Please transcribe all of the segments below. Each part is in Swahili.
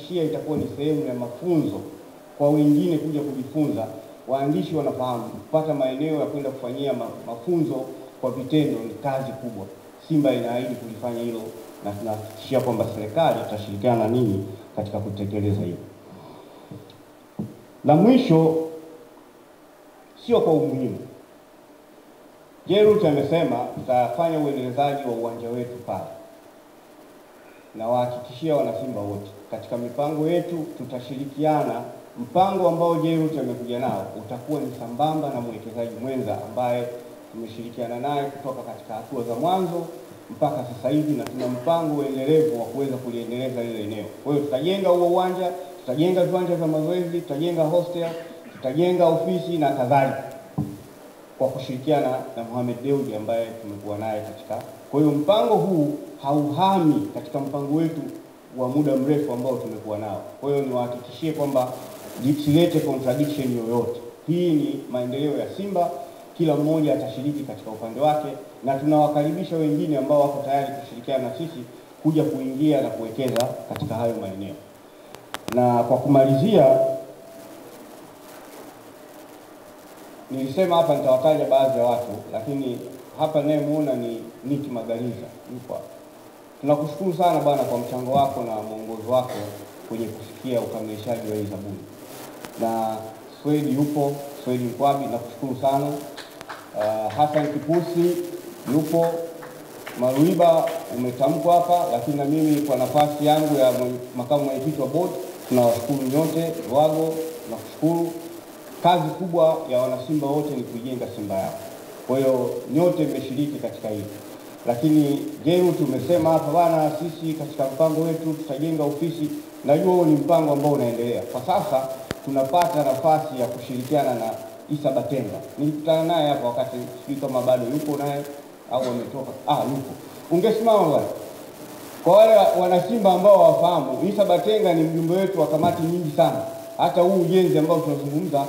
Shia itakuwa ni sehemu ya mafunzo kwa wengine kuja kujifunza. Waandishi wanafahamu kupata maeneo ya kwenda kufanyia mafunzo kwa vitendo ni kazi kubwa. Simba inaahidi kulifanya hilo na tunahakikishia kwamba serikali itashirikiana na ninyi katika kutekeleza hilo. La mwisho sio kwa umuhimu. Jerut amesema tutafanya uendelezaji wa uwanja wetu pale. Na wahakikishia wanasimba wote katika mipango yetu tutashirikiana. Mpango ambao Jerut amekuja nao utakuwa ni sambamba na mwekezaji mwenza ambaye tumeshirikiana naye kutoka katika hatua za mwanzo mpaka sasa hivi, na tuna mpango endelevu wa kuweza kuliendeleza ile eneo. Kwa hiyo tutajenga huo uwanja, tutajenga viwanja vya mazoezi, tutajenga hostel, tutajenga ofisi na kadhalika, kwa kushirikiana na Mohamed Dewji ambaye tumekuwa naye katika. Kwa hiyo mpango huu hauhami katika mpango wetu wa muda mrefu ambao tumekuwa nao. Kwa hiyo niwahakikishie kwamba isilete contradiction yoyote. Hii ni maendeleo ya Simba, kila mmoja atashiriki katika upande wake, na tunawakaribisha wengine ambao wako tayari kushirikiana na sisi kuja kuingia na kuwekeza katika hayo maeneo. Na kwa kumalizia, nilisema hapa nitawataja baadhi ya watu, lakini hapa nayemuona ni Niki Magaliza yupo. Tunakushukuru sana bwana kwa mchango wako na mwongozo wako kwenye kufikia ukamilishaji wa hii zabuni. Na Swedi yupo, Swedi Mkwabi, nakushukuru sana. Hassan Kipusi yupo, Maruiba umetamkwa hapa, lakini na mimi kwa nafasi yangu ya makamu mwenyekiti wa board tunawashukuru nyote. Wago nakushukuru. Kazi kubwa ya wanasimba wote ni kujenga Simba yao. Kwa hiyo nyote mmeshiriki katika hili. Lakini Jerut umesema hapa bwana, sisi katika mpango wetu tutajenga ofisi. Najua huo ni mpango ambao unaendelea. Kwa sasa tunapata nafasi ya kushirikiana na Isa Batenga. Nilikutana naye hapa wakati sijui kama bado yupo naye au ametoka. Yupo. Ungesimama bwana. Kwa wale wanasimba ambao wafahamu, Isa Batenga ni mjumbe wetu wa kamati nyingi sana. Hata huu ujenzi ambao tunazungumza,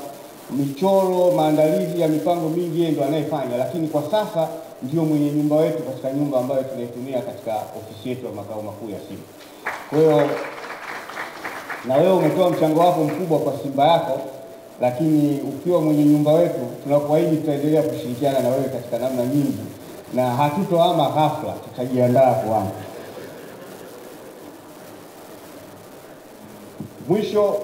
michoro, maandalizi ya mipango mingi yeye ndo anayefanya, lakini kwa sasa ndio mwenye nyumba wetu katika nyumba ambayo tunaitumia katika ofisi yetu ya makao makuu ya Simba. Kwa hiyo na wewe umetoa mchango wako mkubwa kwa Simba yako, lakini ukiwa mwenye nyumba wetu tunakuahidi tutaendelea kushirikiana na wewe katika namna nyingi, na hatutohama ghafla, tutajiandaa kuhama. Mwisho,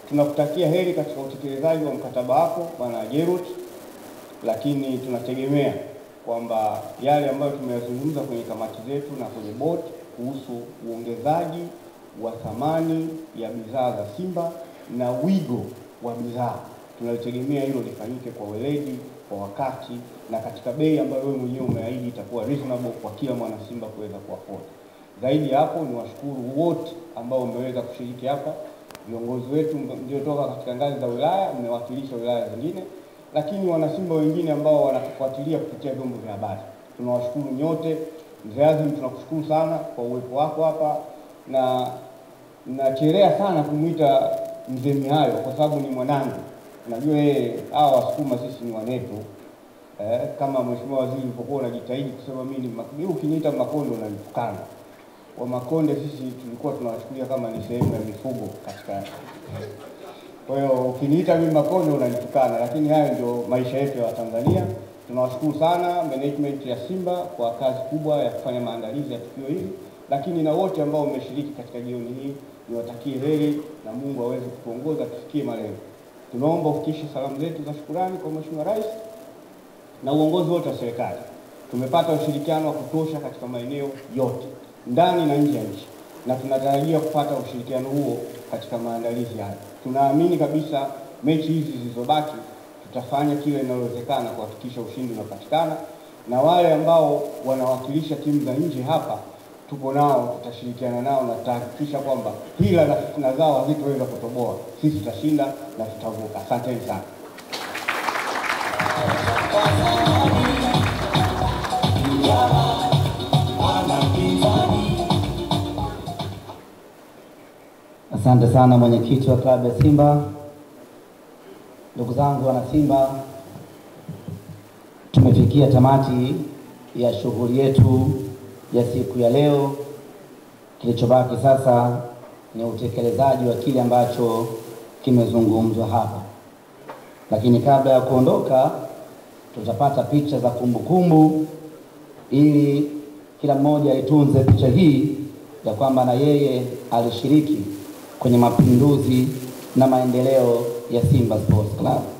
tunakutakia heri katika utekelezaji wa mkataba wako bwana Jerut, lakini tunategemea kwamba yale ambayo tumeyazungumza kwenye kamati zetu na kwenye board kuhusu uongezaji wa thamani ya bidhaa za Simba na wigo wa bidhaa, tunalitegemea hilo lifanyike kwa weledi, kwa wakati, na katika bei ambayo wewe mwenyewe umeahidi itakuwa reasonable kwa kila mwana Simba kuweza kuafford. Zaidi hapo, ni washukuru wote ambao mmeweza kushiriki hapa. Viongozi wetu ndio toka katika ngazi za wilaya, mmewakilisha wilaya zingine, lakini wanasimba wengine ambao wanatufuatilia kupitia vyombo vya habari. Tunawashukuru nyote. Mzee Azim, tunakushukuru sana kwa uwepo wako hapa, na nachelea sana kumuita Mzee Mihayo kwa sababu ni mwanangu. Najua yeye hawa Wasukuma sisi ni wanetu. Kama Mheshimiwa Waziri ulipokuwa unajitahidi kusema mimi ukiniita Makonde unanitukana. Wa Makonde sisi tulikuwa tunawachukulia kama ni sehemu ya mifugo katika. Kwa hiyo ukiniita mimi Makonde unanitukana, lakini hayo ndio maisha yetu ya Tanzania. Tunawashukuru sana management ya Simba kwa kazi kubwa ya kufanya maandalizi ya tukio hili, lakini na wote ambao mmeshiriki katika jioni hii niwatakie heri na Mungu aweze kutuongoza tufikie malengo. Tunaomba ufikishe salamu zetu za shukrani kwa Mheshimiwa Rais na uongozi wote wa serikali. Tumepata ushirikiano wa kutosha katika maeneo yote, ndani na nje ya nchi, na tunatarajia kupata ushirikiano huo katika maandalizi haya. Tunaamini kabisa mechi hizi zilizobaki tutafanya kile linalowezekana kuhakikisha ushindi unapatikana, na wale ambao wanawakilisha timu za nje hapa tupo nao, tutashirikiana nao na tutahakikisha kwamba hila na fitna zao hazitoweza kutoboa. Sisi tutashinda na tutavuka. Asanteni sana. Asante sana mwenyekiti wa klabu ya Simba. Ndugu zangu wana Simba, tumefikia tamati ya shughuli yetu ya siku ya leo. Kilichobaki sasa ni utekelezaji wa kile ambacho kimezungumzwa hapa. Lakini kabla ya kuondoka, tutapata picha za kumbukumbu ili kila mmoja itunze picha hii ya kwamba na yeye alishiriki kwenye mapinduzi na maendeleo ya Simba Sports Club.